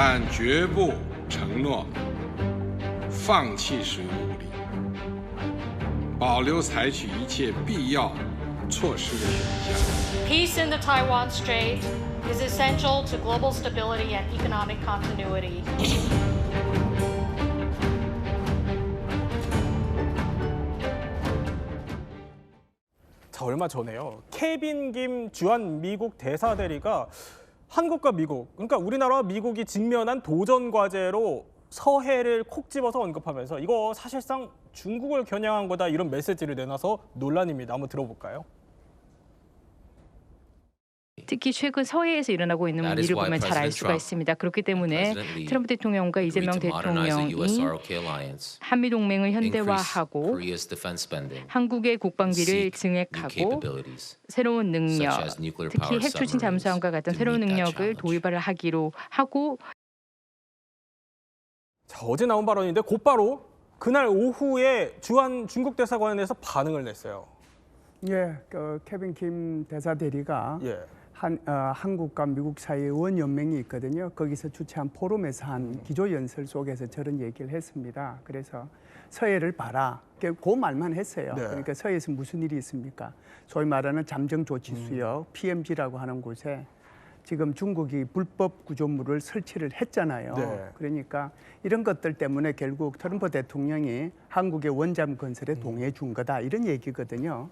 但绝不承诺放弃使用武力，保留采取一切必要措施的选项。 Peace in the Taiwan Strait is essential to global stability and economic continuity. 자, 얼마 전에요. 케빈 김 주한 미국 대사 대리가 한국과 미국, 그러니까 우리나라와 미국이 직면한 도전 과제로 서해를 콕 집어서 언급하면서 이거 사실상 중국을 겨냥한 거다 이런 메시지를 내놔서 논란입니다. 한번 들어볼까요? 특히 최근 서해에서 일어나고 있는 일을 보면 잘 알 수가 있습니다. 그렇기 때문에 트럼프 대통령과 이재명 대통령이 한미 동맹을 현대화하고 한국의 국방비를 증액하고 새로운 능력, 특히 핵 추진 잠수함과 같은 새로운 능력을 도입을 하기로 하고. 자, 어제 나온 발언인데 곧바로 그날 오후에 주한 중국 대사관에서 반응을 냈어요. 예, 케빈 김 대사 대리가 한국과 미국 사이에 의원연맹이 있거든요. 거기서 주최한 포럼에서 한 기조연설 속에서 저런 얘기를 했습니다. 그래서 서해를 봐라. 그 말만 했어요. 네. 그러니까 서해에서 무슨 일이 있습니까? 소위 말하는 잠정조치수역, PMG라고 하는 곳에 지금 중국이 불법 구조물을 설치를 했잖아요. 네. 그러니까 이런 것들 때문에 결국 트럼프 대통령이 한국의 원잠 건설에 동의해 준 거다. 이런 얘기거든요.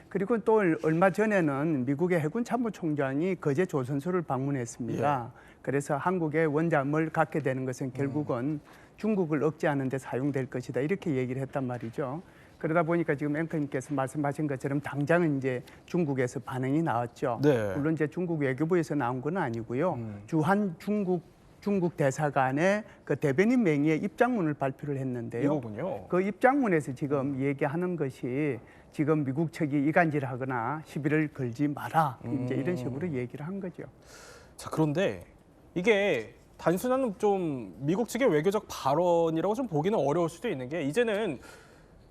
그리고 또 얼마 전에는 미국의 해군 참모총장이 거제 조선소를 방문했습니다. 그래서 한국의 원잠을 갖게 되는 것은 결국은 중국을 억제하는 데 사용될 것이다. 이렇게 얘기를 했단 말이죠. 그러다 보니까 지금 앵커님께서 말씀하신 것처럼 당장은 이제 중국에서 반응이 나왔죠. 네. 물론 이제 중국 외교부에서 나온 건 아니고요. 주한 중국 대사관의 그 대변인 명의의 입장문을 발표를 했는데요. 이거군요. 그 입장문에서 지금 얘기하는 것이 지금 미국 측이 이간질하거나 시비를 걸지 마라. 이제 이런 식으로 얘기를 한 거죠. 자, 그런데 이게 단순한 좀 미국 측의 외교적 발언이라고 좀 보기는 어려울 수도 있는 게 이제는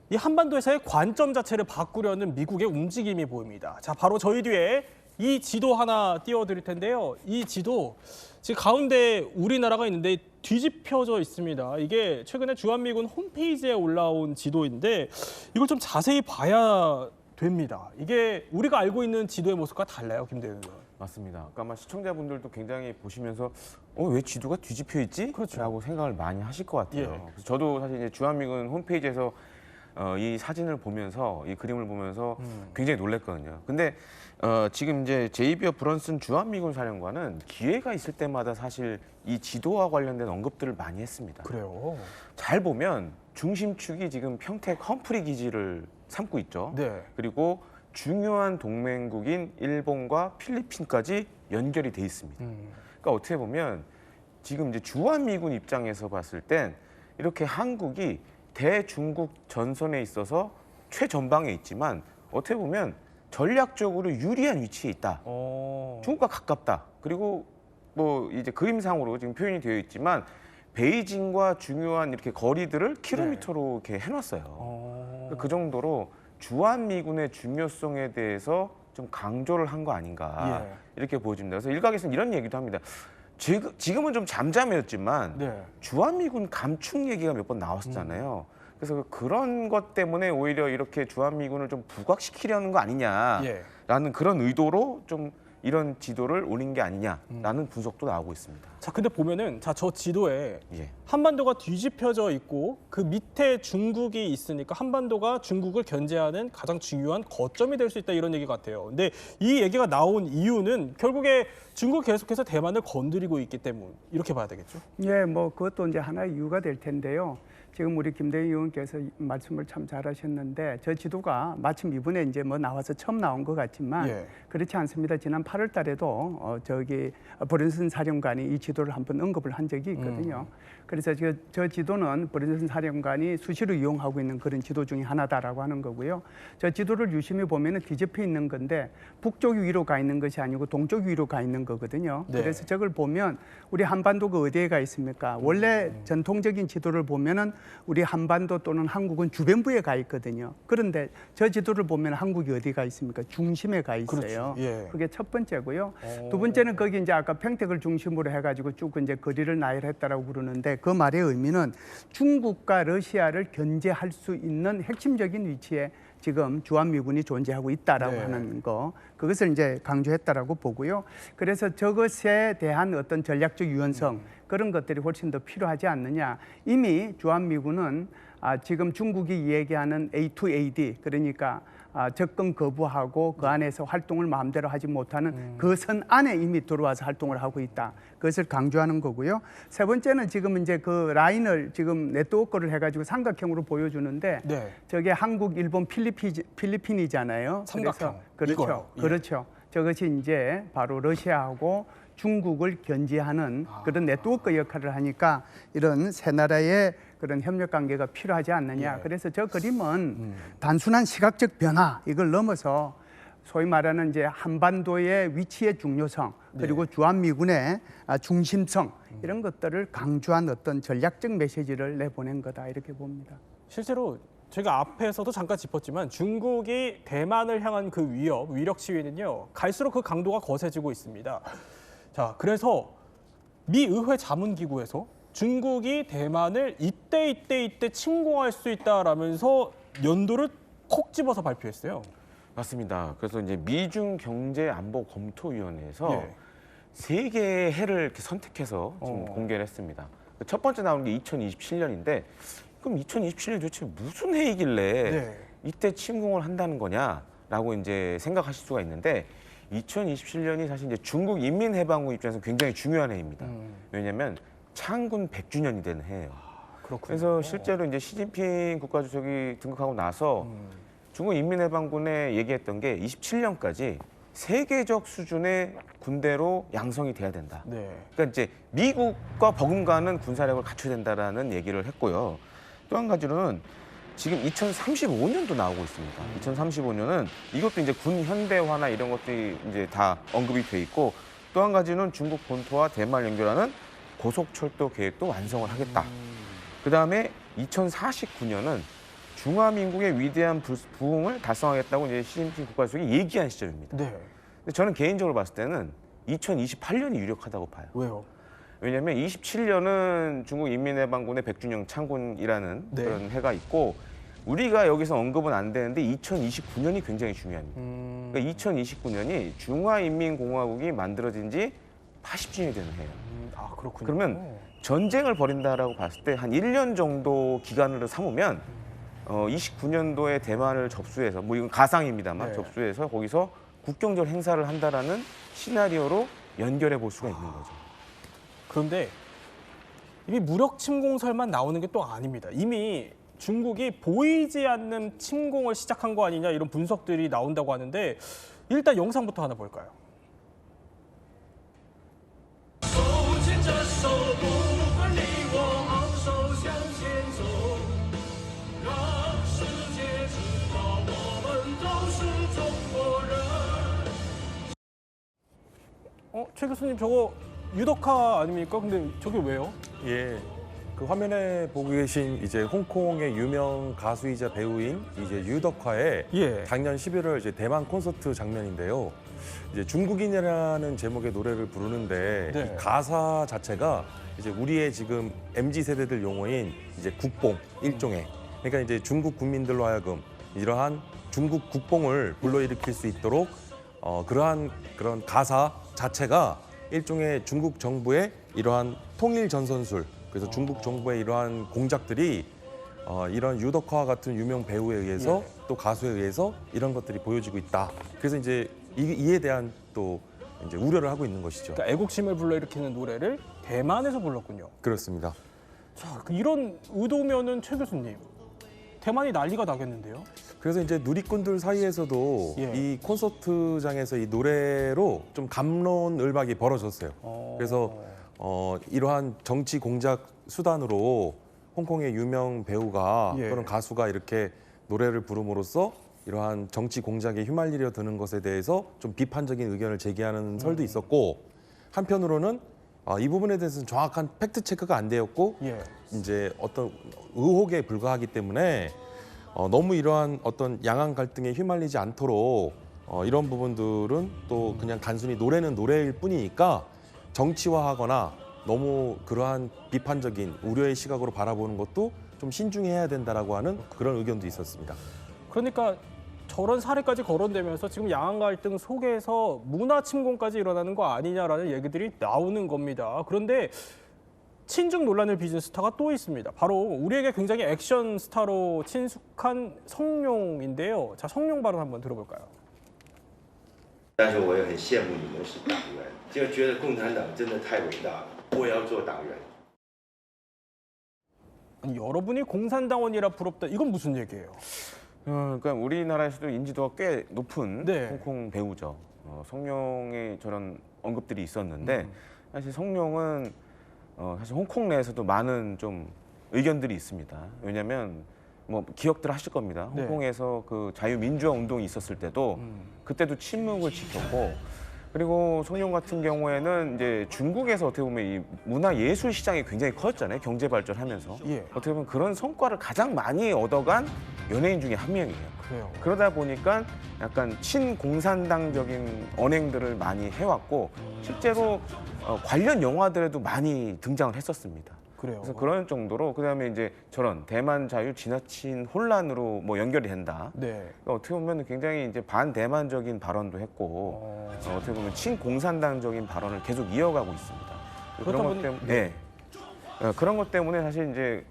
이 한반도에서의 관점 자체를 바꾸려는 미국의 움직임이 보입니다. 자, 바로 저희 뒤에 이 지도 하나 띄워드릴 텐데요. 이 지도 지금 가운데 우리나라가 있는데 뒤집혀져 있습니다. 이게 최근에 주한미군 홈페이지에 올라온 지도인데 이걸 좀 자세히 봐야 됩니다. 이게 우리가 알고 있는 지도의 모습과 달라요, 김대현 의원. 맞습니다. 아까 아마 시청자분들도 굉장히 보시면서 왜 지도가 뒤집혀 있지? 그렇죠. 라고 생각을 많이 하실 것 같아요. 예. 그래서 저도 사실 이제 주한미군 홈페이지에서 이 사진을 보면서 이 그림을 보면서 굉장히 놀랐거든요. 근데 지금 이제 제이비어 브런슨 주한미군 사령관은 기회가 있을 때마다 사실 이 지도와 관련된 언급들을 많이 했습니다. 그래요. 잘 보면 중심축이 지금 평택 험프리 기지를 삼고 있죠. 네. 그리고 중요한 동맹국인 일본과 필리핀까지 연결이 돼 있습니다. 그러니까 어떻게 보면 지금 이제 주한미군 입장에서 봤을 땐 이렇게 한국이 대중국 전선에 있어서 최전방에 있지만 어떻게 보면 전략적으로 유리한 위치에 있다. 중국과 가깝다. 그리고 뭐 이제 그림상으로 지금 표현이 되어 있지만 베이징과 중요한 이렇게 거리들을 킬로미터로 이렇게 해놨어요. 그 정도로 주한미군의 중요성에 대해서 좀 강조를 한 거 아닌가 이렇게 보여집니다. 그래서 일각에서는 이런 얘기도 합니다. 지금은 좀 잠잠해졌지만 주한미군 감축 얘기가 몇 번 나왔었잖아요. 그래서 그런 것 때문에 오히려 이렇게 주한미군을 좀 부각시키려는 거 아니냐라는 그런 의도로 좀 이런 지도를 올린 게 아니냐라는 분석도 나오고 있습니다. 자, 근데 보면은 저 지도에 한반도가 뒤집혀져 있고 그 밑에 중국이 있으니까 한반도가 중국을 견제하는 가장 중요한 거점이 될 수 있다 이런 얘기 같아요. 근데 이 얘기가 나온 이유는 결국에 중국 계속해서 대만을 건드리고 있기 때문 이렇게 봐야 되겠죠? 예, 뭐 그것도 이제 하나의 이유가 될 텐데요. 지금 우리 김대희 의원께서 말씀을 참 잘하셨는데 저 지도가 마침 이번에 이제 뭐 나와서 처음 나온 것 같지만 그렇지 않습니다. 지난 8월 달에도 저기 브런슨 사령관이 이 지도를 한번 언급을 한 적이 있거든요. 그래서 저 지도는 브런슨 사령관이 수시로 이용하고 있는 그런 지도 중에 하나다라고 하는 거고요. 저 지도를 유심히 보면은 뒤집혀 있는 건데 북쪽 위로 가 있는 것이 아니고 동쪽 위로 가 있는 거거든요. 그래서 저걸 보면 우리 한반도가 어디에 가 있습니까? 원래 전통적인 지도를 보면은 우리 한반도 또는 한국은 주변부에 가 있거든요. 그런데 저 지도를 보면 한국이 어디 가 있습니까? 중심에 가 있어요. 그게 첫 번째. 번째고요. 두 번째는 거기 이제 아까 평택을 중심으로 해가지고 쭉 이제 거리를 나열했다라고 부르는데 그 말의 의미는 중국과 러시아를 견제할 수 있는 핵심적인 위치에 지금 주한미군이 존재하고 있다라고 하는 거, 그것을 이제 강조했다라고 보고요. 그래서 저것에 대한 어떤 전략적 유연성 그런 것들이 훨씬 더 필요하지 않느냐. 이미 주한미군은 지금 중국이 얘기하는 A2AD, 그러니까 접근 거부하고 그 안에서 활동을 마음대로 하지 못하는 그 선 안에 이미 들어와서 활동을 하고 있다. 그것을 강조하는 거고요. 세 번째는 지금 이제 그 라인을 지금 네트워크를 해가지고 삼각형으로 보여주는데 저게 한국, 일본, 필리핀이잖아요. 삼각형. 그래서 이거요. 그렇죠. 저것이 이제 바로 러시아하고 중국을 견제하는 그런 네트워크 역할을 하니까 이런 세 나라의 그런 협력 관계가 필요하지 않느냐. 그래서 저 그림은 단순한 시각적 변화 이걸 넘어서 소위 말하는 이제 한반도의 위치의 중요성 그리고 주한미군의 중심성 이런 것들을 강조한 어떤 전략적 메시지를 내보낸 거다 이렇게 봅니다. 실제로 제가 앞에서도 잠깐 짚었지만 중국이 대만을 향한 그 위력 시위는요. 갈수록 그 강도가 거세지고 있습니다. 자, 그래서 미 의회 자문기구에서 중국이 대만을 이때 침공할 수 있다라면서 연도를 콕 집어서 발표했어요. 맞습니다. 그래서 이제 미중 경제 안보 검토위원회에서 세 개의 해를 이렇게 선택해서 지금 공개를 했습니다. 첫 번째 나온 게 2027년인데 그럼 2027년 도대체 무슨 해이길래 이때 침공을 한다는 거냐라고 이제 생각하실 수가 있는데 2027년이 사실 이제 중국 인민해방군 입장에서 굉장히 중요한 해입니다. 왜냐하면 창군 100주년이 되는 해예요. 그래서 실제로 이제 시진핑 국가주석이 등극하고 나서 중국 인민해방군에 얘기했던 게 27년까지 세계적 수준의 군대로 양성이 돼야 된다. 그러니까 이제 미국과 버금가는 군사력을 갖춰야 된다라는 얘기를 했고요. 또 한 가지로는 지금 2035년도 나오고 있습니다. 2035년은 이것도 이제 군 현대화나 이런 것들이 이제 다 언급이 돼 있고 또 한 가지는 중국 본토와 대만을 연결하는 고속철도 계획도 완성을 하겠다. 그다음에 2049년은 중화민국의 위대한 부흥을 달성하겠다고 이제 시진핑 국가주석이 얘기한 시점입니다. 근데 저는 개인적으로 봤을 때는 2028년이 유력하다고 봐요. 왜요? 왜냐하면 27년은 중국 인민해방군의 100주년 창군이라는 그런 해가 있고 우리가 여기서 언급은 안 되는데 2029년이 굉장히 중요합니다. 그러니까 2029년이 중화인민공화국이 만들어진 지 80주년이 되는 해예요. 그렇군요. 그러면 전쟁을 벌인다라고 봤을 때 한 1년 정도 기간으로 삼으면 29년도에 대만을 접수해서 뭐 이건 가상입니다만 접수해서 거기서 국경적 행사를 한다라는 시나리오로 연결해 볼 수가 있는 거죠. 그런데 이미 무력 침공설만 나오는 게 또 아닙니다. 이미 중국이 보이지 않는 침공을 시작한 거 아니냐 이런 분석들이 나온다고 하는데 일단 영상부터 하나 볼까요? 최 교수님 저거 유덕화 아닙니까? 근데 저게 왜요? 예. 그 화면에 보고 계신 이제 홍콩의 유명 가수이자 배우인 이제 유덕화의 작년 11월 이제 대만 콘서트 장면인데요. 이제 중국인이라는 제목의 노래를 부르는데 이 가사 자체가 이제 우리의 지금 MZ 세대들 용어인 이제 국뽕 일종의 그러니까 이제 중국 국민들로 하여금 이러한 중국 국뽕을 불러일으킬 수 있도록 그러한 그런 가사 자체가 일종의 중국 정부의 이러한 통일 전선술 그래서 중국 정부의 이러한 공작들이 이런 유덕화 같은 유명 배우에 의해서 또 가수에 의해서 이런 것들이 보여지고 있다. 그래서 이제 이에 대한 또 이제 우려를 하고 있는 것이죠. 그러니까 애국심을 불러일으키는 노래를 대만에서 불렀군요. 그렇습니다. 자, 이런 의도면은 최 교수님 대만이 난리가 나겠는데요. 그래서 이제 누리꾼들 사이에서도 이 콘서트장에서 이 노래로 좀 갑론을박이 벌어졌어요. 그래서 이러한 정치 공작 수단으로 홍콩의 유명 배우가 또는 가수가 이렇게 노래를 부름으로써 이러한 정치 공작에 휘말리려 드는 것에 대해서 좀 비판적인 의견을 제기하는 설도 있었고 한편으로는 이 부분에 대해서는 정확한 팩트 체크가 안 되었고 이제 어떤 의혹에 불과하기 때문에 너무 이러한 어떤 양안 갈등에 휘말리지 않도록 이런 부분들은 또 그냥 단순히 노래는 노래일 뿐이니까 정치화하거나 너무 그러한 비판적인 우려의 시각으로 바라보는 것도 좀 신중해야 된다라고 하는 그런 의견도 있었습니다. 그러니까 저런 사례까지 거론되면서 지금 양안 갈등 속에서 문화 침공까지 일어나는 거 아니냐라는 얘기들이 나오는 겁니다. 그런데 친중 논란을 빚은 스타가 또 있습니다. 바로 우리에게 굉장히 액션 스타로 친숙한 성룡인데요. 자, 성룡 발언 한번 들어볼까요? 但是我也很羡慕你们是党员，就觉得共产党真的太伟大了，我也要做党员。 아니, 여러분이 공산당원이라 부럽다. 이건 무슨 얘기예요? 그러니까 우리나라에서도 인지도가 꽤 높은 네. 홍콩 배우죠. 성룡의 저런 언급들이 있었는데 사실 성룡은 사실 홍콩 내에서도 많은 좀 의견들이 있습니다. 왜냐하면 뭐 기억들 하실 겁니다. 네. 홍콩에서 그 자유민주화 운동이 있었을 때도 그때도 침묵을 지켰고 그리고 성룡 같은 경우에는 이제 중국에서 어떻게 보면 이 문화 예술 시장이 굉장히 커졌잖아요. 경제 발전하면서 예. 어떻게 보면 그런 성과를 가장 많이 얻어간 연예인 중에 한 명이에요. 그래요. 그러다 보니까 약간 친공산당적인 언행들을 많이 해왔고 실제로 관련 영화들에도 많이 등장을 했었습니다. 그래요. 그래서 그런 정도로 그다음에 이제 저런 대만 자유 지나친 혼란으로 뭐 연결이 된다. 네. 그러니까 어떻게 보면 굉장히 이제 반대만적인 발언도 했고 어떻게 보면 친공산당적인 발언을 계속 이어가고 있습니다. 그런 것 때문에 네. 그런 것 때문에 사실 이제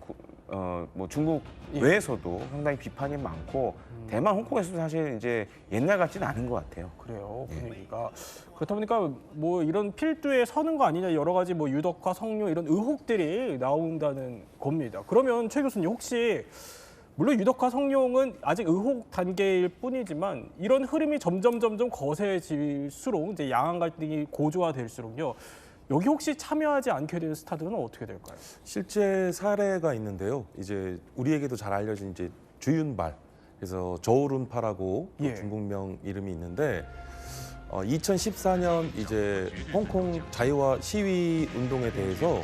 뭐 중국 외에서도 상당히 비판이 많고 대만, 홍콩에서도 사실 이제 옛날 같지는 않은 것 같아요. 그래요, 분위기가. 그렇다 보니까 뭐 이런 필두에 서는 거 아니냐 여러 가지 뭐 유덕화, 성룡 이런 의혹들이 나온다는 겁니다. 그러면 최 교수님 혹시 물론 유덕화, 성룡은 아직 의혹 단계일 뿐이지만 이런 흐름이 점점 거세질수록 이제 양안 갈등이 고조화될수록요. 여기 혹시 참여하지 않게 되는 스타들은 어떻게 될까요? 실제 사례가 있는데요. 이제 우리에게도 잘 알려진 이제 주윤발, 그래서 저우룬파라고 중국명 이름이 있는데 2014년 이제 홍콩 자유화 시위 운동에 대해서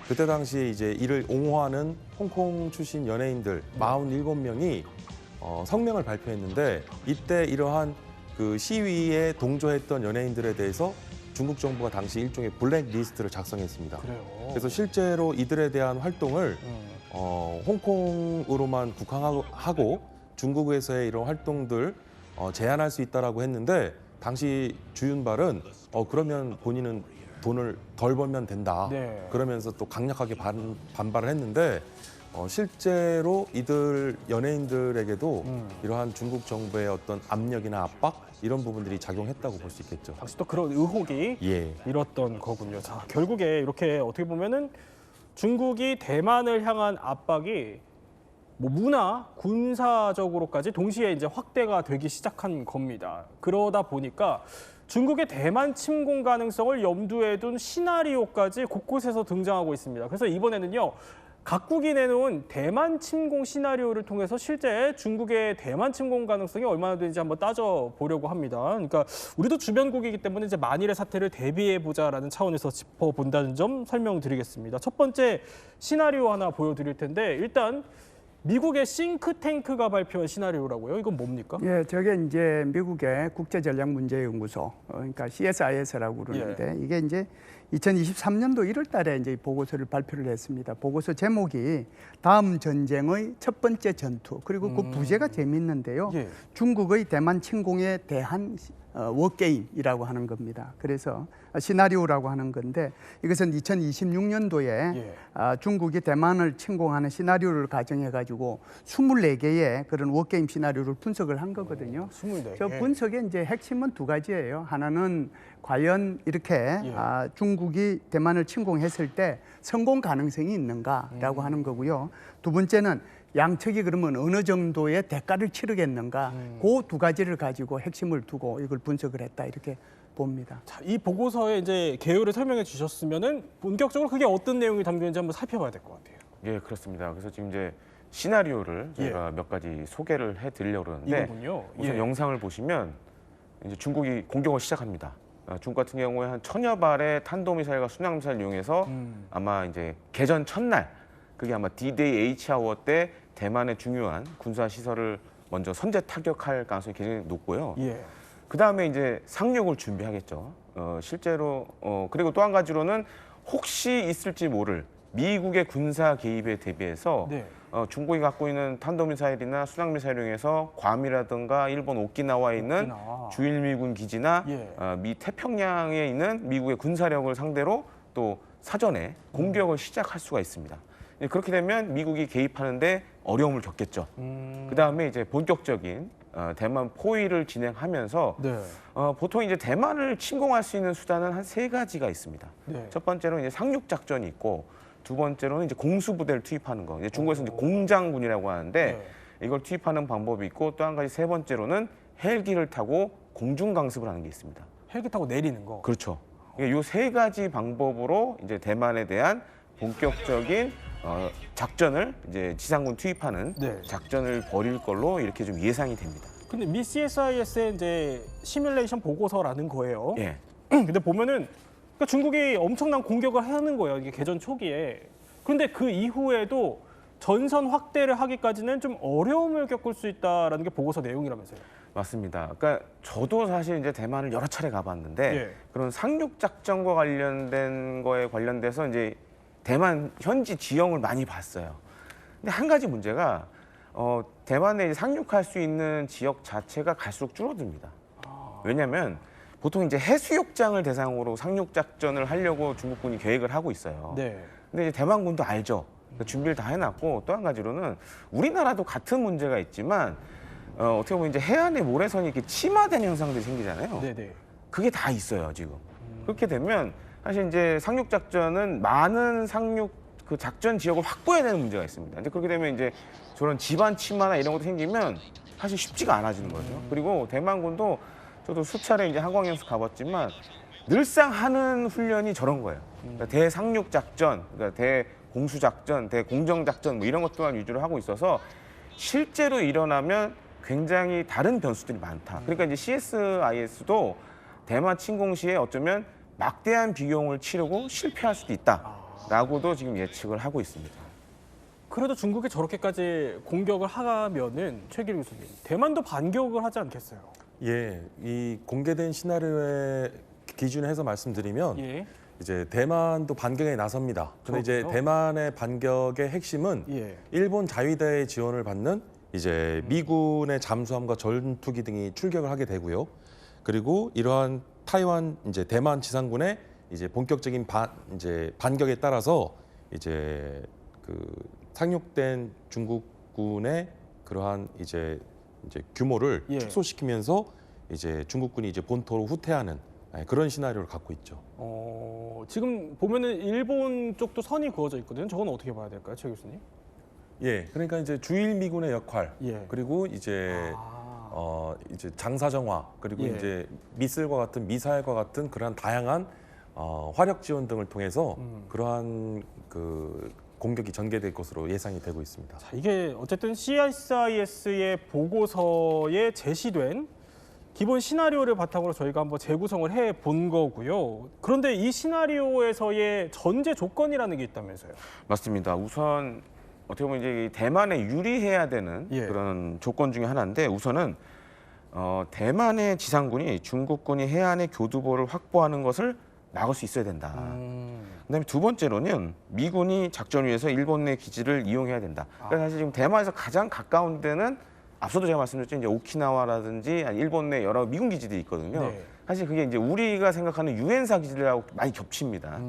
그때 당시에 이제 이를 옹호하는 홍콩 출신 연예인들 47명이 성명을 발표했는데 이때 이러한 그 시위에 동조했던 연예인들에 대해서 중국 정부가 당시 일종의 블랙리스트를 작성했습니다. 그래요. 그래서 실제로 이들에 대한 활동을 홍콩으로만 국한하고 중국에서의 이런 활동들 제한할 수 있다라고 했는데 당시 주윤발은 그러면 본인은 돈을 덜 벌면 된다. 네. 그러면서 또 강력하게 반발을 했는데 실제로 이들 연예인들에게도 이러한 중국 정부의 어떤 압력이나 압박 이런 부분들이 작용했다고 볼 수 있겠죠. 당시 또 그런 의혹이 일었던 거군요. 자, 결국에 이렇게 어떻게 보면은 중국이 대만을 향한 압박이 뭐 문화, 군사적으로까지 동시에 이제 확대가 되기 시작한 겁니다. 그러다 보니까 중국의 대만 침공 가능성을 염두에 둔 시나리오까지 곳곳에서 등장하고 있습니다. 그래서 이번에는요. 각국이 내놓은 대만 침공 시나리오를 통해서 실제 중국의 대만 침공 가능성이 얼마나 되는지 한번 따져보려고 합니다. 그러니까 우리도 주변국이기 때문에 이제 만일의 사태를 대비해보자라는 차원에서 짚어본다는 점 설명드리겠습니다. 첫 번째 시나리오 하나 보여드릴 텐데 일단 미국의 싱크탱크가 발표한 시나리오라고요? 이건 뭡니까? 예, 저게 이제 미국의 국제전략문제연구소, 그러니까 CSIS라고 그러는데 이게 이제 2023년도 1월 달에 이제 보고서를 발표를 했습니다. 보고서 제목이 다음 전쟁의 첫 번째 전투. 그리고 그 부제가 재밌는데요. 중국의 대만 침공에 대한 워게임이라고 하는 겁니다. 그래서 시나리오라고 하는 건데 이것은 2026년도에 중국이 대만을 침공하는 시나리오를 가정해가지고 24개의 그런 워게임 시나리오를 분석을 한 거거든요. 24개. 저 분석의 이제 핵심은 두 가지예요. 하나는 과연 이렇게 중국이 대만을 침공했을 때 성공 가능성이 있는가라고 하는 거고요. 두 번째는 양측이 그러면 어느 정도의 대가를 치르겠는가 그 두 가지를 가지고 핵심을 두고 이걸 분석을 했다 이렇게 봅니다. 자, 이 보고서에 이제 개요를 설명해 주셨으면은 본격적으로 그게 어떤 내용이 담겨 있는지 한번 살펴봐야 될 것 같아요. 예, 그렇습니다. 그래서 지금 이제 시나리오를 저희가 몇 가지 소개를 해드리려고 그러는데 이거군요. 우선 영상을 보시면 이제 중국이 공격을 시작합니다. 중국 같은 경우에 한 1000여 발의 탄도미사일과 순항미사일을 이용해서 아마 이제 개전 첫날 그게 아마 D-Day H아워 때 대만의 중요한 군사 시설을 먼저 선제 타격할 가능성이 굉장히 높고요. 그다음에 이제 상륙을 준비하겠죠. 실제로 그리고 또 한 가지로는 혹시 있을지 모를 미국의 군사 개입에 대비해서 네. 중국이 갖고 있는 탄도미사일이나 순항미사일을 이용해서 괌이라든가 일본 오키나와에 있는 주일미군 기지나 미 태평양에 있는 미국의 군사력을 상대로 또 사전에 공격을 시작할 수가 있습니다. 그렇게 되면 미국이 개입하는데 어려움을 겪겠죠. 그다음에 이제 본격적인 대만 포위를 진행하면서 네. 보통 이제 대만을 침공할 수 있는 수단은 한 3가지가 있습니다. 네. 첫 번째로는 이제 상륙 작전이 있고 두 번째로는 이제 공수부대를 투입하는 거. 이제 중국에서 이제 공장군이라고 하는데 이걸 투입하는 방법이 있고 또 한 가지 세 번째로는 헬기를 타고 공중 강습을 하는 게 있습니다. 헬기 타고 내리는 거. 그렇죠. 이 3가지 방법으로 이제 대만에 대한 본격적인 작전을 이제 지상군 투입하는 네. 작전을 벌일 걸로 이렇게 좀 예상이 됩니다. 근데 미 CSIS의 이제 시뮬레이션 보고서라는 거예요. 예. 근데 보면은 그러니까 중국이 엄청난 공격을 하는 거예요. 이게 개전 초기에. 그런데 그 이후에도 전선 확대를 하기까지는 좀 어려움을 겪을 수 있다라는 게 보고서 내용이라면서요. 맞습니다. 그러니까 저도 사실 이제 대만을 여러 차례 가봤는데 예. 그런 상륙 작전과 관련된 거에 관련돼서 이제 대만 현지 지형을 많이 봤어요. 근데 한 가지 문제가 대만에 상륙할 수 있는 지역 자체가 갈수록 줄어듭니다. 왜냐하면 보통 이제 해수욕장을 대상으로 상륙 작전을 하려고 중국군이 계획을 하고 있어요. 네. 근데 이제 대만군도 알죠. 그러니까 준비를 다 해놨고 또 한 가지로는 우리나라도 같은 문제가 있지만 어떻게 보면 이제 해안의 모래선이 이렇게 침하된 현상들이 생기잖아요. 네네. 그게 다 있어요 지금. 그렇게 되면 사실 이제 상륙 작전은 많은 상륙 그 작전 지역을 확보해야 되는 문제가 있습니다. 근데 그렇게 되면 이제 저런 지반 침하나 이런 것도 생기면 사실 쉽지가 않아지는 거죠. 그리고 대만군도 저도 수차례 이제 항공연수 가봤지만 늘상 하는 훈련이 저런 거예요. 그러니까 대상륙 작전, 그러니까 대공수 작전, 대공정 작전 뭐 이런 것들만 위주로 하고 있어서 실제로 일어나면 굉장히 다른 변수들이 많다. 그러니까 이제 CSIS도 대만 침공 시에 어쩌면 막대한 비용을 치르고 실패할 수도 있다라고도 지금 예측을 하고 있습니다. 그래도 중국이 저렇게까지 공격을 하면은 최길 교수님, 대만도 반격을 하지 않겠어요? 예, 이 공개된 시나리오에 기준해서 말씀드리면 이제 대만도 반격에 나섭니다. 근데 이제 대만의 반격의 핵심은 일본 자위대의 지원을 받는 이제 미군의 잠수함과 전투기 등이 출격을 하게 되고요. 그리고 이러한 타이완 이제 대만 지상군의 이제 본격적인 반격에 따라서 이제 그 상륙된 중국군의 그러한 이제 규모를 축소시키면서 이제 중국군이 이제 본토로 후퇴하는 그런 시나리오를 갖고 있죠. 지금 보면은 일본 쪽도 선이 그어져 있거든요. 저건 어떻게 봐야 될까요, 최 교수님? 예, 그러니까 이제 주일 미군의 역할 그리고 이제 이제 장사정화 그리고 이제 미술과 같은 미사일과 같은 그러한 다양한 화력 지원 등을 통해서 그러한 그 공격이 전개될 것으로 예상이 되고 있습니다. 자, 이게 어쨌든 CSIS의 보고서에 제시된 기본 시나리오를 바탕으로 저희가 한번 재구성을 해본 거고요. 그런데 이 시나리오에서의 전제 조건이라는 게 있다면서요? 맞습니다. 우선 어떻게 보면 이제 대만에 유리해야 되는 그런 조건 중에 하나인데 우선은 대만의 지상군이 중국군이 해안의 교두보를 확보하는 것을 막을 수 있어야 된다. 그다음에 두 번째로는 미군이 작전 위에서 일본 내 기지를 이용해야 된다. 그러니까 사실 지금 대만에서 가장 가까운 데는 앞서도 제가 말씀드렸죠. 이제 오키나와라든지 일본 내 여러 미군 기지들이 있거든요. 사실 그게 이제 우리가 생각하는 유엔사 기지들하고 많이 겹칩니다.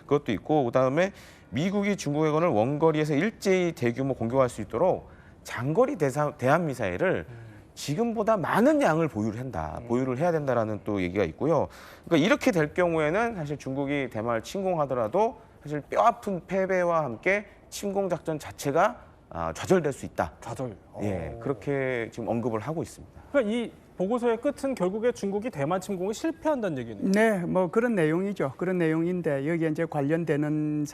그것도 있고 그다음에 미국이 중국해군을 원거리에서 일제히 대규모 공격할 수 있도록 장거리 대함 미사일을 지금보다 많은 양을 보유를 해야 된다라는 또 얘기가 있고요. 그러니까 이렇게 될 경우에는 사실 중국이 대만을 침공하더라도 사실 뼈아픈 패배와 함께 침공 작전 자체가 좌절될 수 있다. 좌절. 예, 그렇게 지금 언급을 하고 있습니다. 그러니까 이 보고서의 끝은 결국에 중국이 대만 침공에 실패한다는 얘기네요. 네, 뭐 그런 내용이죠. 그런 내용인데 여기에 이제 관련되는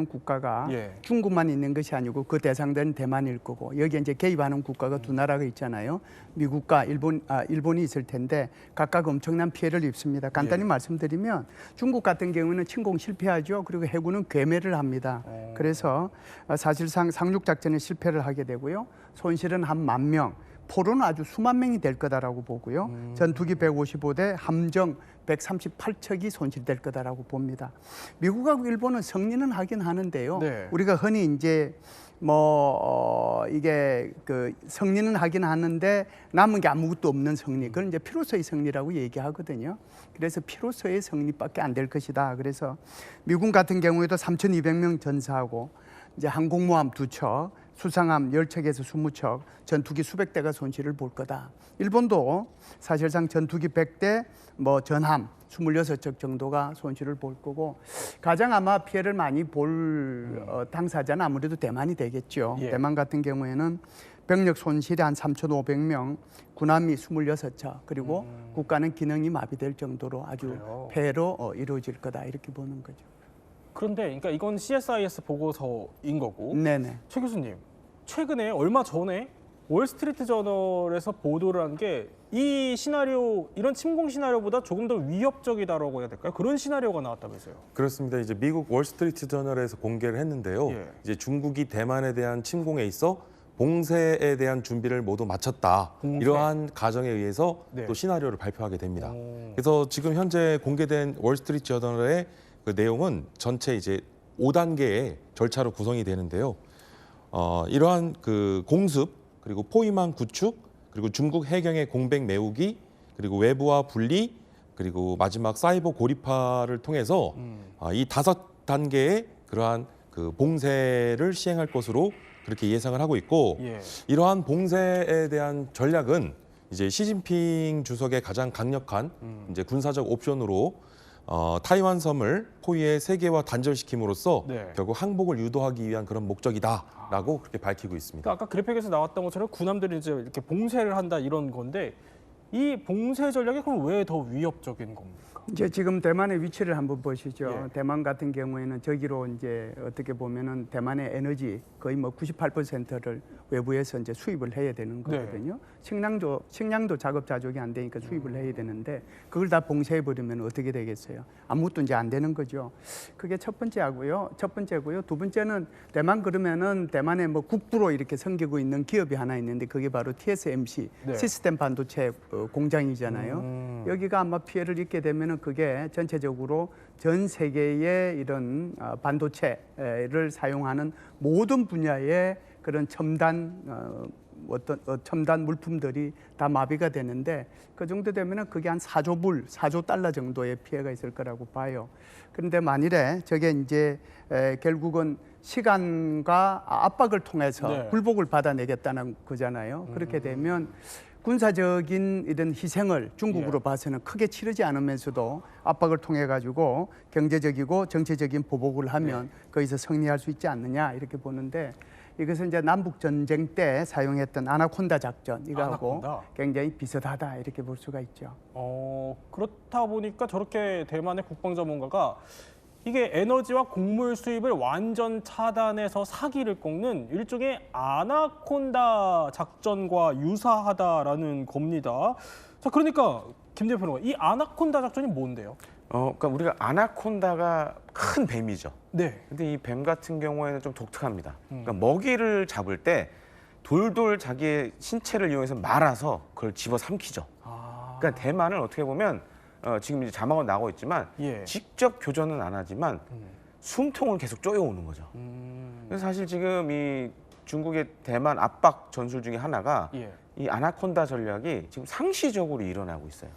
국가가 중국만 있는 것이 아니고 그 대상된 대만일 거고 여기에 이제 개입하는 국가가 두 나라가 있잖아요. 미국과 일본이 있을 텐데 각각 엄청난 피해를 입습니다. 간단히 말씀드리면 중국 같은 경우는 침공 실패하죠. 그리고 해군은 괴멸을 합니다. 그래서 사실상 상륙 작전에 실패를 하게 되고요. 손실은 한 10,000명. 포로는 아주 수만 명이 될 거다라고 보고요. 전투기 155대, 함정 138척이 손실될 거다라고 봅니다. 미국하고 일본은 승리는 하긴 하는데요. 네. 우리가 흔히 이제 이게 그 승리는 하긴 하는데 남은 게 아무것도 없는 승리. 그건 이제 피로서의 승리라고 얘기하거든요. 그래서 피로서의 승리밖에 안 될 것이다. 그래서 미군 같은 경우에도 3,200명 전사하고 이제 항공모함 2척, 수상함 10척에서 20척, 전투기 수백 대가 손실을 볼 거다. 일본도 사실상 전투기 100대, 전함 26척 정도가 손실을 볼 거고 가장 아마 피해를 많이 볼 당사자는 아무래도 대만이 되겠죠. 예. 대만 같은 경우에는 병력 손실이 한 3,500명, 군함이 26척, 그리고 국가는 기능이 마비될 정도로 아주 그래요. 폐해로 이루어질 거다 이렇게 보는 거죠. 그런데 그러니까 이건 CSIS 보고서인 거고. 네네. 최 교수님, 최근에 얼마 전에 월스트리트 저널에서 보도를 한 게 이 시나리오, 이런 침공 시나리오보다 조금 더 위협적이다라고 해야 될까요? 그런 시나리오가 나왔다면서요? 그렇습니다. 이제 미국 월스트리트 저널에서 공개를 했는데요. 예. 이제 중국이 대만에 대한 침공에 있어 봉쇄에 대한 준비를 모두 마쳤다. 봉쇄. 이러한 가정에 의해서 네. 또 시나리오를 발표하게 됩니다. 그래서 지금 현재 공개된 월스트리트 저널의 그 내용은 전체 이제 5단계의 절차로 구성이 되는데요. 이러한 그 공습, 그리고 포위망 구축, 그리고 중국 해경의 공백 메우기, 그리고 외부와 분리, 그리고 마지막 사이버 고립화를 통해서 이 5단계의 그러한 그 봉쇄를 시행할 것으로 그렇게 예상을 하고 있고 예. 이러한 봉쇄에 대한 전략은 이제 시진핑 주석의 가장 강력한 이제 군사적 옵션으로 타이완 섬을 포위해 세계와 단절시킴으로써 네. 결국 항복을 유도하기 위한 그런 목적이다라고 그렇게 밝히고 있습니다. 그러니까 아까 그래픽에서 나왔던 것처럼 군함들이 이제 이렇게 봉쇄를 한다 이런 건데 이 봉쇄 전략이 그럼 왜 더 위협적인 겁니까? 이제 지금 대만의 위치를 한번 보시죠. 예. 대만 같은 경우에는 저기로 이제 어떻게 보면은 대만의 에너지 거의 98%를 외부에서 이제 수입을 해야 되는 거거든요. 네. 식량도 작업 자족이 안 되니까 수입을 해야 되는데 그걸 다 봉쇄해 버리면 어떻게 되겠어요? 아무것도 이제 안 되는 거죠. 그게 첫 번째고요. 두 번째는 대만 그러면은 대만에 국부로 이렇게 섬기고 있는 기업이 하나 있는데 그게 바로 TSMC 네. 시스템 반도체 공장이잖아요. 여기가 아마 피해를 입게 되면은 그게 전체적으로 전 세계의 이런 반도체를 사용하는 모든 분야의 그런 첨단 첨단 물품들이 다 마비가 되는데 그 정도 되면은 그게 한 4조 달러 정도의 피해가 있을 거라고 봐요. 그런데 만일에 저게 이제 결국은 시간과 압박을 통해서 네. 굴복을 받아내겠다는 거잖아요. 그렇게 되면 군사적인 이런 희생을 중국으로 봐서는 크게 치르지 않으면서도 압박을 통해 가지고 경제적이고 정치적인 보복을 하면 거기서 승리할 수 있지 않느냐 이렇게 보는데 이것은 이제 남북 전쟁 때 사용했던 아나콘다 작전 이거하고 굉장히 비슷하다 이렇게 볼 수가 있죠. 그렇다 보니까 저렇게 대만의 국방 전문가가 이게 에너지와 곡물 수입을 완전 차단해서 사기를 꺾는 일종의 아나콘다 작전과 유사하다라는 겁니다. 자, 그러니까 김 대표님, 이 아나콘다 작전이 뭔데요? 그러니까 우리가 아나콘다가 큰 뱀이죠. 네. 근데 이 뱀 같은 경우에는 좀 독특합니다. 그러니까 먹이를 잡을 때 돌돌 자기의 신체를 이용해서 말아서 그걸 집어삼키죠. 그러니까 대만은 어떻게 보면 지금 이제 자막은 나오고 있지만 직접 교전은 안 하지만 숨통을 계속 쪼여오는 거죠. 그래서 사실 지금 이 중국의 대만 압박 전술 중에 하나가 이 아나콘다 전략이 지금 상시적으로 일어나고 있어요.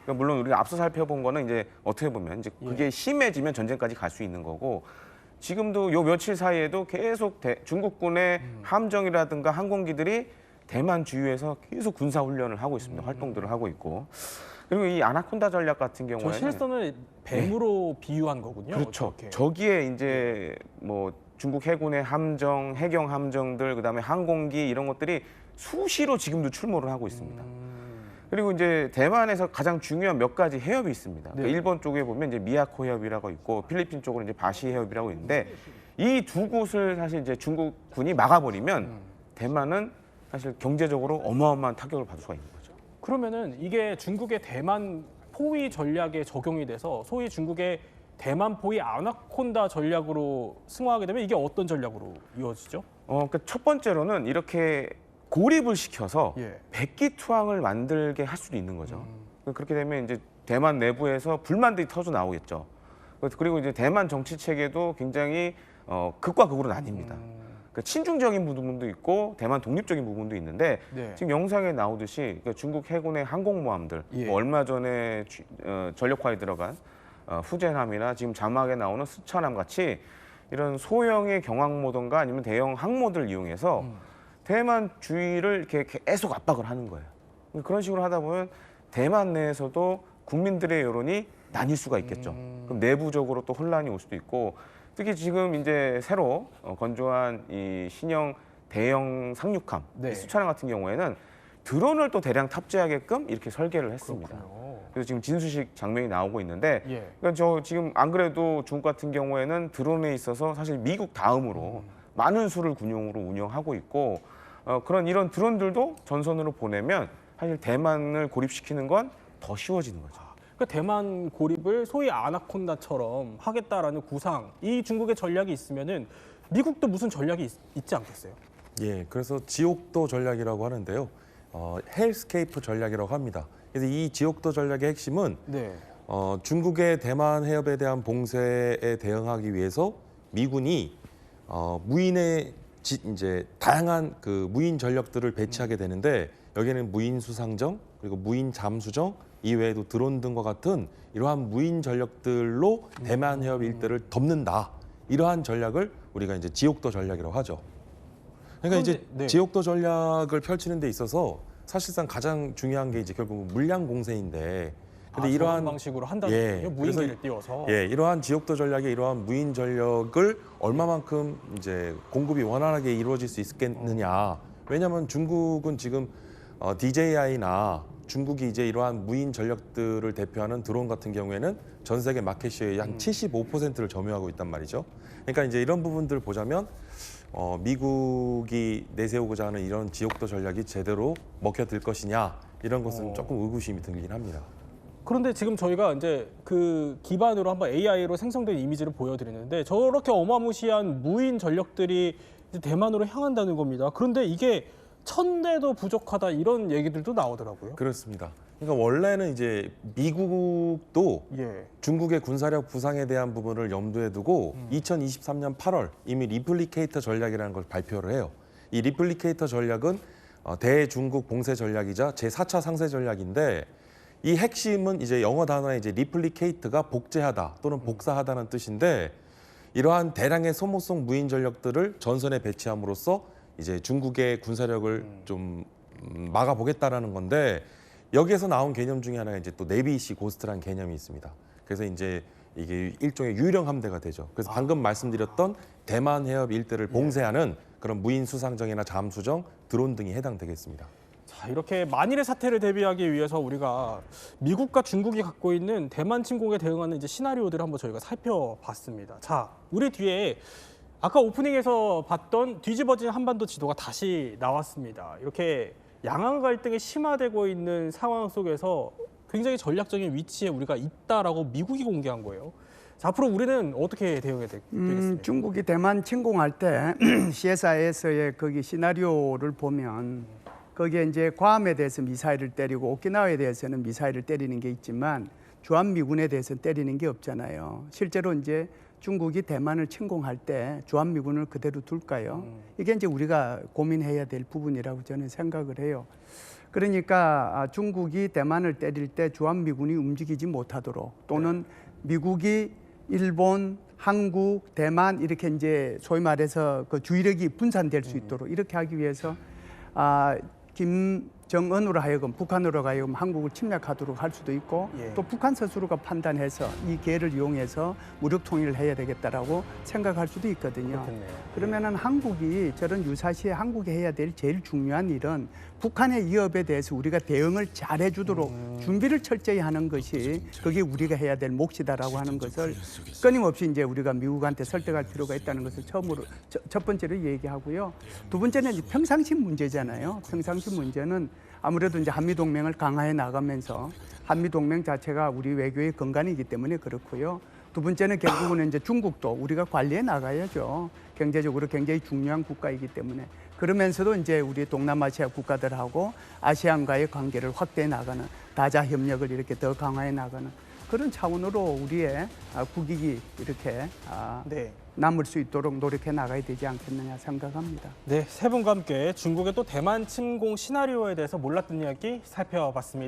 그러니까 물론 우리가 앞서 살펴본 거는 이제 어떻게 보면 이제 그게 심해지면 전쟁까지 갈 수 있는 거고 지금도 요 며칠 사이에도 계속 중국군의 함정이라든가 항공기들이 대만 주위에서 계속 군사 훈련을 하고 있습니다. 활동들을 하고 있고. 그리고 이 아나콘다 전략 같은 경우에는 저 실선을 뱀으로 비유한 거군요. 그렇죠. 저기에 이제 중국 해군의 함정, 해경 함정들, 그다음에 항공기 이런 것들이 수시로 지금도 출몰을 하고 있습니다. 그리고 이제 대만에서 가장 중요한 몇 가지 해협이 있습니다. 그러니까 일본 쪽에 보면 이제 미야코 해협이라고 있고 필리핀 쪽으로 이제 바시 해협이라고 있는데 이 두 곳을 사실 이제 중국군이 막아버리면 대만은 사실 경제적으로 어마어마한 타격을 받을 수가 있는 거죠. 그러면은 이게 중국의 대만 포위 전략에 적용이 돼서 소위 중국의 대만 포위 아나콘다 전략으로 승화하게 되면 이게 어떤 전략으로 이어지죠? 그러니까 첫 번째로는 이렇게 고립을 시켜서 백기투항을 만들게 할 수도 있는 거죠. 그렇게 되면 이제 대만 내부에서 불만들이 터져 나오겠죠. 그리고 이제 대만 정치 체계도 굉장히 극과 극으로 나뉩니다. 그러니까 친중적인 부분도 있고 대만 독립적인 부분도 있는데 지금 영상에 나오듯이 그러니까 중국 해군의 항공모함들 뭐 얼마 전에 전력화에 들어간 후젠함이나 지금 자막에 나오는 스촨함 같이 이런 소형의 경항모든가 아니면 대형 항모들을 이용해서 대만 주위를 이렇게 계속 압박을 하는 거예요. 그런 식으로 하다 보면 대만 내에서도 국민들의 여론이 나뉠 수가 있겠죠. 그럼 내부적으로 또 혼란이 올 수도 있고, 특히 지금 이제 새로 건조한 이 신형 대형 상륙함, 스촨함 같은 경우에는 드론을 또 대량 탑재하게끔 이렇게 설계를 했습니다. 그렇군요. 그래서 지금 진수식 장면이 나오고 있는데, 그러니까 저 지금 안 그래도 중국 같은 경우에는 드론에 있어서 사실 미국 다음으로 많은 수를 군용으로 운영하고 있고, 이런 드론들도 전선으로 보내면 사실 대만을 고립시키는 건 더 쉬워지는 거죠. 그러니까 대만 고립을 소위 아나콘다처럼 하겠다라는 구상, 이 중국의 전략이 있으면은 미국도 무슨 전략이 있지 않겠어요? 예, 그래서 지옥도 전략이라고 하는데요. 헬스케이프 전략이라고 합니다. 그래서 이 지옥도 전략의 핵심은 중국의 대만 해협에 대한 봉쇄에 대응하기 위해서 미군이 무인의 이제 다양한 그 무인 전력들을 배치하게 되는데, 여기에는 무인 수상정 그리고 무인 잠수정 이외에도 드론 등과 같은 이러한 무인 전력들로 대만 해협 일대를 덮는다. 이러한 전략을 우리가 이제 지옥도 전략이라고 하죠. 그러니까 이제 지옥도 전략을 펼치는 데 있어서 사실상 가장 중요한 게 이제 결국 물량 공세인데, 근데 이러한 방식으로 한다는 거군요. 무인기를 띄워서. 이러한 지옥도 전략의 이러한 무인 전력을 얼마만큼 이제 공급이 원활하게 이루어질 수 있겠느냐. 왜냐하면 중국은 지금 DJI나 중국이 이제 이러한 무인 전력들을 대표하는 드론 같은 경우에는 전 세계 마켓시어의 한 75%를 점유하고 있단 말이죠. 그러니까 이제 이런 부분들을 보자면 미국이 내세우고자 하는 이런 지옥도 전략이 제대로 먹혀들 것이냐, 이런 것은 조금 의구심이 들긴 합니다. 그런데 지금 저희가 이제 그 기반으로 한번 AI로 생성된 이미지를 보여드리는데, 저렇게 어마무시한 무인 전력들이 이제 대만으로 향한다는 겁니다. 그런데 이게 1000대도 부족하다, 이런 얘기들도 나오더라고요. 그렇습니다. 그러니까 원래는 이제 미국도 중국의 군사력 부상에 대한 부분을 염두에 두고 2023년 8월 이미 리플리케이터 전략이라는 걸 발표를 해요. 이 리플리케이터 전략은 대중국 봉쇄 전략이자 제4차 상세 전략인데, 이 핵심은 이제 영어 단어의 이제 리플리케이트가 복제하다 또는 복사하다는 뜻인데, 이러한 대량의 소모성 무인 전력들을 전선에 배치함으로써 이제 중국의 군사력을 좀 막아보겠다라는 건데, 여기에서 나온 개념 중에 하나가 이제 또 네비시 고스트라는 개념이 있습니다. 그래서 이제 이게 일종의 유령 함대가 되죠. 그래서 방금 말씀드렸던 대만 해협 일대를 봉쇄하는 그런 무인 수상정이나 잠수정, 드론 등이 해당되겠습니다. 자, 이렇게 만일의 사태를 대비하기 위해서 우리가 미국과 중국이 갖고 있는 대만 침공에 대응하는 이제 시나리오들을 한번 저희가 살펴봤습니다. 자, 우리 뒤에 아까 오프닝에서 봤던 뒤집어진 한반도 지도가 다시 나왔습니다. 이렇게 양안 갈등이 심화되고 있는 상황 속에서 굉장히 전략적인 위치에 우리가 있다라고 미국이 공개한 거예요. 자, 앞으로 우리는 어떻게 대응해야 되겠습니까? 중국이 대만 침공할 때 CSIS의 거기 시나리오를 보면, 거기에 이제 괌에 대해서 미사일을 때리고 오키나와에 대해서는 미사일을 때리는 게 있지만 주한미군에 대해서는 때리는 게 없잖아요. 실제로 이제 중국이 대만을 침공할 때 주한미군을 그대로 둘까요? 이게 이제 우리가 고민해야 될 부분이라고 저는 생각을 해요. 그러니까 중국이 대만을 때릴 때 주한미군이 움직이지 못하도록, 또는 미국이 일본, 한국, 대만 이렇게 이제 소위 말해서 그 주의력이 분산될 수 있도록 이렇게 하기 위해서 김정은으로 하여금, 북한으로 하여금 한국을 침략하도록 할 수도 있고, 또 북한 스스로가 판단해서 이 기회를 이용해서 무력 통일을 해야 되겠다라고 생각할 수도 있거든요. 그러면은 한국이 저런 유사시에 한국이 해야 될 제일 중요한 일은 북한의 위협에 대해서 우리가 대응을 잘해주도록 준비를 철저히 하는 것이, 그게 우리가 해야 될 몫이다라고 하는 것을 끊임없이 이제 우리가 미국한테 설득할 필요가 있다는 것을 첫 번째로 얘기하고요. 두 번째는 이제 평상시 문제잖아요. 평상시 문제는 아무래도 이제 한미동맹을 강화해 나가면서 한미동맹 자체가 우리 외교의 근간이기 때문에 그렇고요. 두 번째는 결국은 이제 중국도 우리가 관리해 나가야죠. 경제적으로 굉장히 중요한 국가이기 때문에. 그러면서도 이제 우리 동남아시아 국가들하고 아시안과의 관계를 확대해 나가는 다자 협력을 이렇게 더 강화해 나가는 그런 차원으로 우리의 국익이 이렇게 남을 수 있도록 노력해 나가야 되지 않겠느냐 생각합니다. 네, 세 분과 함께 중국의 또 대만 침공 시나리오에 대해서 몰랐던 이야기 살펴봤습니다.